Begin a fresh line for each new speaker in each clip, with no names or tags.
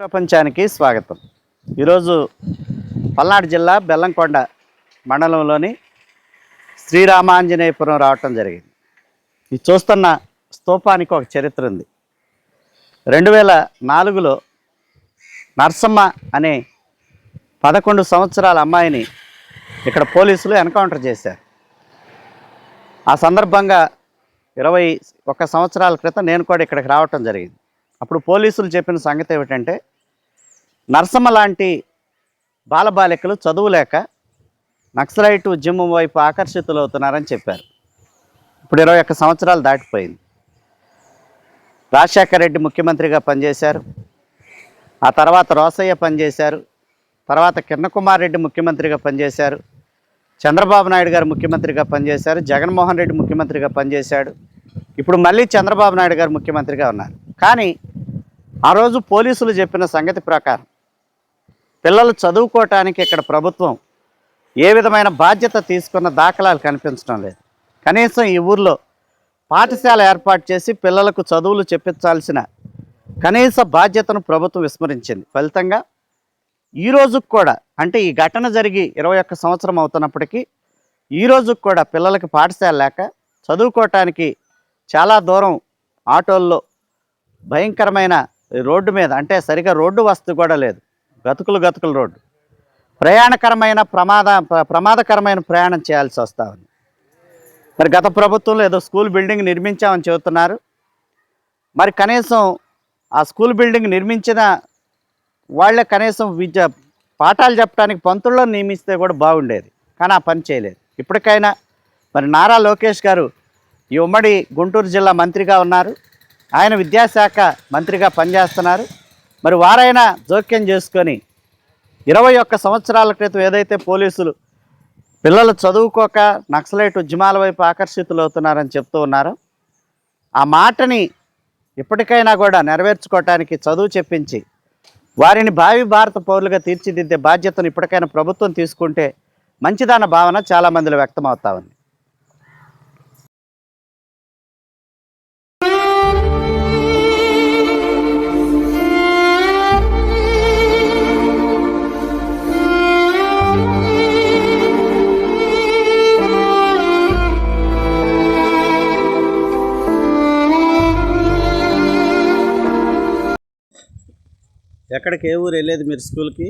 ప్రపంచానికి స్వాగతం. ఈరోజు పల్నాడు జిల్లా బెల్లంకొండ మండలంలోని శ్రీరామాంజనేయపురం రావటం జరిగింది. ఇది చూస్తున్న స్తూపానికి ఒక చరిత్ర ఉంది. 2004లో నర్సమ్మ అనే 11 సంవత్సరాల అమ్మాయిని ఇక్కడ పోలీసులు ఎన్కౌంటర్ చేశారు. ఆ సందర్భంగా 21 సంవత్సరాల క్రితం నేను కూడా ఇక్కడికి రావటం జరిగింది. అప్పుడు పోలీసులు చెప్పిన సంగతి ఏమిటంటే, నర్సమ్మ లాంటి బాలబాలికలు చదువులేక నక్సలైట్ ఉద్యమం వైపు ఆకర్షితులవుతున్నారని చెప్పారు. ఇప్పుడు 21 సంవత్సరాలు దాటిపోయింది. రాజశేఖర రెడ్డి ముఖ్యమంత్రిగా పనిచేశారు, ఆ తర్వాత రోసయ్య పనిచేశారు, తర్వాత కిరణ్ కుమార్ రెడ్డి ముఖ్యమంత్రిగా పనిచేశారు, చంద్రబాబు నాయుడు గారు ముఖ్యమంత్రిగా పనిచేశారు, జగన్మోహన్ రెడ్డి ముఖ్యమంత్రిగా పనిచేశాడు, ఇప్పుడు మళ్ళీ చంద్రబాబు నాయుడు గారు ముఖ్యమంత్రిగా ఉన్నారు. కానీ ఆ రోజు పోలీసులు చెప్పిన సంగతి ప్రకారం పిల్లలు చదువుకోవటానికి ఇక్కడ ప్రభుత్వం ఏ విధమైన బాధ్యత తీసుకున్న దాఖలాలు కనిపించడం లేదు. కనీసం ఈ ఊర్లో పాఠశాల ఏర్పాటు చేసి పిల్లలకు చదువులు చెప్పించాల్సిన కనీస బాధ్యతను ప్రభుత్వం విస్మరించింది. ఫలితంగా ఈ రోజుకు కూడా, అంటే ఈ ఘటన జరిగి 21 సంవత్సరం అవుతున్నప్పటికీ ఈ రోజుకు కూడా పిల్లలకి పాఠశాల లేక చదువుకోవటానికి చాలా దూరం ఆటోల్లో భయంకరమైన రోడ్డు మీద, అంటే సరిగా రోడ్డు వస్తు కూడా లేదు, గతుకులు రోడ్డు, ప్రమాదకరమైన ప్రయాణం చేయాల్సి వస్తూ ఉంది. మరి గత ప్రభుత్వంలో ఏదో స్కూల్ బిల్డింగ్ నిర్మించామని చెబుతున్నారు. మరి కనీసం ఆ స్కూల్ బిల్డింగ్ నిర్మించిన వాళ్ళే కనీసం పాఠాలు చెప్పడానికి పంతుల్లో నియమిస్తే కూడా బాగుండేది, కానీ ఆ పని చేయలేదు. ఇప్పటికైనా మరి నారా లోకేష్ గారు ఈ ఉమ్మడి గుంటూరు జిల్లా మంత్రిగా ఉన్నారు, ఆయన విద్యాశాఖ మంత్రిగా పనిచేస్తున్నారు. మరి వారైనా జోక్యం చేసుకొని 21 సంవత్సరాల క్రితం ఏదైతే పోలీసులు పిల్లలు చదువుకోక నక్సలైట్ ఉద్యమాల వైపు ఆకర్షితులవుతున్నారని చెప్తూ ఉన్నారో, ఆ మాటని ఇప్పటికైనా కూడా నెరవేర్చుకోవటానికి చదువు చెప్పించి వారిని భావి భారత పౌరులుగా తీర్చిదిద్దే బాధ్యతను ఇప్పటికైనా ప్రభుత్వం తీసుకుంటే మంచిదన్న భావన చాలామందిలో వ్యక్తం అవుతా ఉంది. ఎక్కడికి, ఏ ఊరు వెళ్ళేది మీరు స్కూల్కి?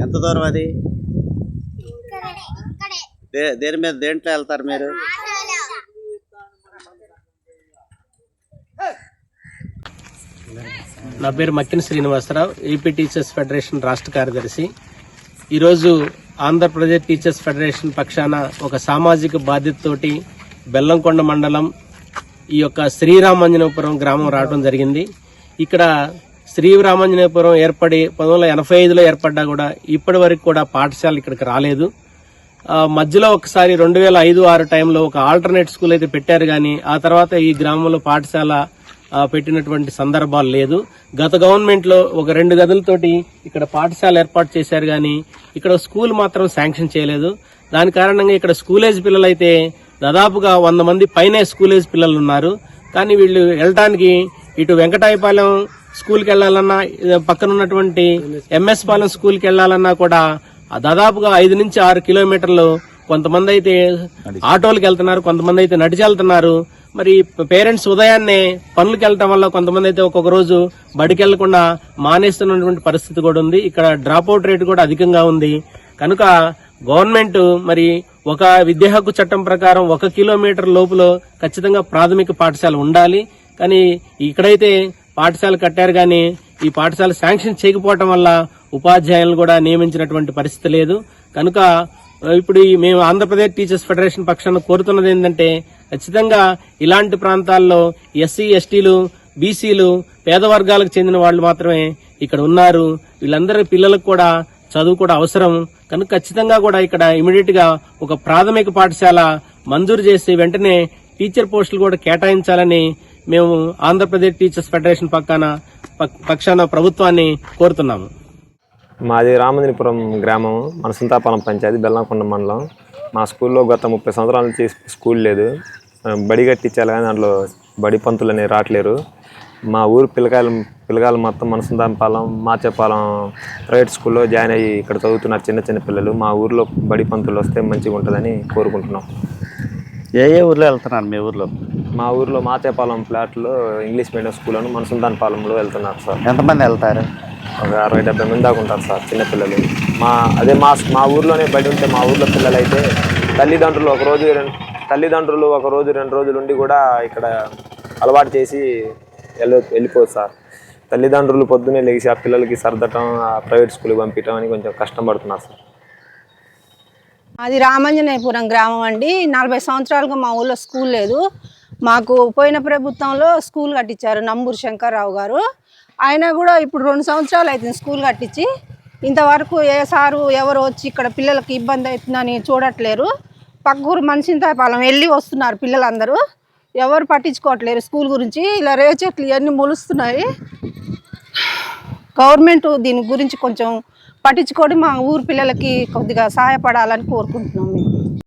ఎంత దూరం అది? దేని మీద, దేంట్లో వెళ్తారు మీరు?
నా పేరు Makkina Srinivasarao, AP teachers federation రాష్ట్ర కార్యదర్శి. ఈరోజు ఆంధ్రప్రదేశ్ టీచర్స్ ఫెడరేషన్ పక్షాన ఒక సామాజిక బాధ్యతతోటి బెల్లంకొండ మండలం ఈ యొక్క శ్రీరామాంజనేయపురం గ్రామం రావడం జరిగింది. ఇక్కడ శ్రీరామాంజనేయపురం ఏర్పడి 1985లో ఏర్పడ్డా కూడా ఇప్పటి వరకు కూడా పాఠశాల ఇక్కడికి రాలేదు. మధ్యలో ఒకసారి 2005-06 టైంలో ఒక ఆల్టర్నేట్ స్కూల్ అయితే పెట్టారు, కానీ ఆ తర్వాత ఈ గ్రామంలో పాఠశాల పెట్టినటువంటి సందర్భాలు లేదు. గత గవర్నమెంట్ లో ఒక 2 గదులతోటి ఇక్కడ పాఠశాల ఏర్పాటు చేశారు, కానీ ఇక్కడ స్కూల్ మాత్రం శాంక్షన్ చేయలేదు. దాని కారణంగా ఇక్కడ స్కూలేజ్ పిల్లలు అయితే దాదాపుగా 100 మంది పైనే స్కూలేజ్ పిల్లలు ఉన్నారు. కానీ వీళ్ళు వెళ్ళడానికి ఇటు వెంకటాయపాలెం స్కూల్కి వెళ్లాలన్నా, పక్కన ఉన్నటువంటి ఎంఎస్ పాలెం స్కూల్కి వెళ్లాలన్నా కూడా దాదాపుగా 5 నుంచి 6 కిలోమీటర్లు. కొంతమంది అయితే ఆటోలకు వెళ్తున్నారు, కొంతమంది అయితే నడిచి వెళ్తున్నారు. మరి పేరెంట్స్ ఉదయాన్నే పనులకు వెళ్ళటం వల్ల కొంతమంది అయితే ఒక్కొక్క రోజు బడికి వెళ్లకుండా మానేస్తున్నటువంటి పరిస్థితి కూడా ఉంది. ఇక్కడ డ్రాప్ అవుట్ రేటు కూడా అధికంగా ఉంది. కనుక గవర్నమెంట్ మరి ఒక విద్యా హక్కు చట్టం ప్రకారం 1 కిలోమీటర్ లోపులో ఖచ్చితంగా ప్రాథమిక పాఠశాల ఉండాలి. కానీ ఇక్కడైతే పాఠశాల కట్టారు, కానీ ఈ పాఠశాల శాంక్షన్ చేయకపోవటం వల్ల ఉపాధ్యాయులను కూడా నియమించినటువంటి పరిస్థితి లేదు. కనుక ఇప్పుడు మేము ఆంధ్రప్రదేశ్ టీచర్స్ ఫెడరేషన్ పక్షాన కోరుతున్నది ఏంటంటే, ఖచ్చితంగా ఇలాంటి ప్రాంతాల్లో ఎస్సీ, ఎస్టీలు, బీసీలు, పేద వర్గాలకు చెందిన వాళ్ళు మాత్రమే ఇక్కడ ఉన్నారు. వీళ్ళందరి పిల్లలకు కూడా చదువు కూడా అవసరం. కనుక ఖచ్చితంగా కూడా ఇక్కడ ఇమీడియట్ గా ఒక ప్రాథమిక పాఠశాల మంజూరు చేసి వెంటనే టీచర్ పోస్టులు కూడా కేటాయించాలని మేము ఆంధ్రప్రదేశ్ టీచర్స్ ఫెడరేషన్ పక్షాన ప్రభుత్వాన్ని కోరుతున్నాము.
మాది రామంజనీపురం గ్రామం, మన సింతాపాలెం పంచాయతీ, బెల్లంకొండ మండలం. మా స్కూల్లో గత 30 సంవత్సరాల నుంచి స్కూల్ లేదు. బడి కట్టించాలి కానీ దాంట్లో బడి పంతులు అనేవి రావట్లేరు. మా ఊరు పిల్లకాయలు పిల్లగాళ్ళు మొత్తం మనసుందాపాలెం మాచేపాలెం ప్రైవేట్ స్కూల్లో జాయిన్ అయ్యి ఇక్కడ చదువుతున్నారు చిన్న చిన్న పిల్లలు. మా ఊర్లో బడి పంతులు వస్తే మంచిగా ఉంటుందని కోరుకుంటున్నాం.
ఏ ఏ ఊర్లో వెళ్తున్నారు మీ ఊర్లో?
మా ఊర్లో మాచేపాలెం ఫ్లాట్లో ఇంగ్లీష్ మీడియం స్కూల్ అని మనసుందాపాలెంలో వెళ్తున్నారు సార్.
ఎంతమంది వెళ్తారు?
ఒక 60-70 మంది దాకా ఉంటారు సార్ చిన్నపిల్లలు. మా ఊర్లోనే బడి ఉంటే మా ఊర్లో పిల్లలు అయితే తల్లిదండ్రులు ఒక రోజు 2 రోజులు ఉండి కూడా ఇక్కడ అలవాటు చేసి వెళ్ళిపోదు సార్. తల్లిదండ్రులు పొద్దున్నే లేచి ఆ పిల్లలకి సర్దటం, ఆ ప్రైవేట్ స్కూల్కి పంపించడం అని కొంచెం కష్టం పడుతున్నారు సార్.
అది రామాంజనేయపురం గ్రామం అండి. 40 సంవత్సరాలుగా మా ఊళ్ళో స్కూల్ లేదు. మాకు పోయిన ప్రభుత్వంలో స్కూల్ కట్టించారు నంబూరు శంకర్రావు గారు. ఆయన కూడా ఇప్పుడు 2 సంవత్సరాలు అవుతుంది స్కూల్ కట్టించి. ఇంతవరకు ఏ సారు ఎవరు వచ్చి ఇక్కడ పిల్లలకి ఇబ్బంది అవుతుందని చూడట్లేరు. పక్కూరు మనసింతాపాలెం వెళ్ళి వస్తున్నారు పిల్లలందరూ, ఎవరు పట్టించుకోవట్లేరు స్కూల్ గురించి. ఇలా రేచెట్లు ఇవన్నీ మొలుస్తున్నాయి. గవర్నమెంట్ దీని గురించి కొంచెం పట్టించుకొని మా ఊరు పిల్లలకి కొద్దిగా సహాయపడాలని కోరుకుంటున్నాం మేము.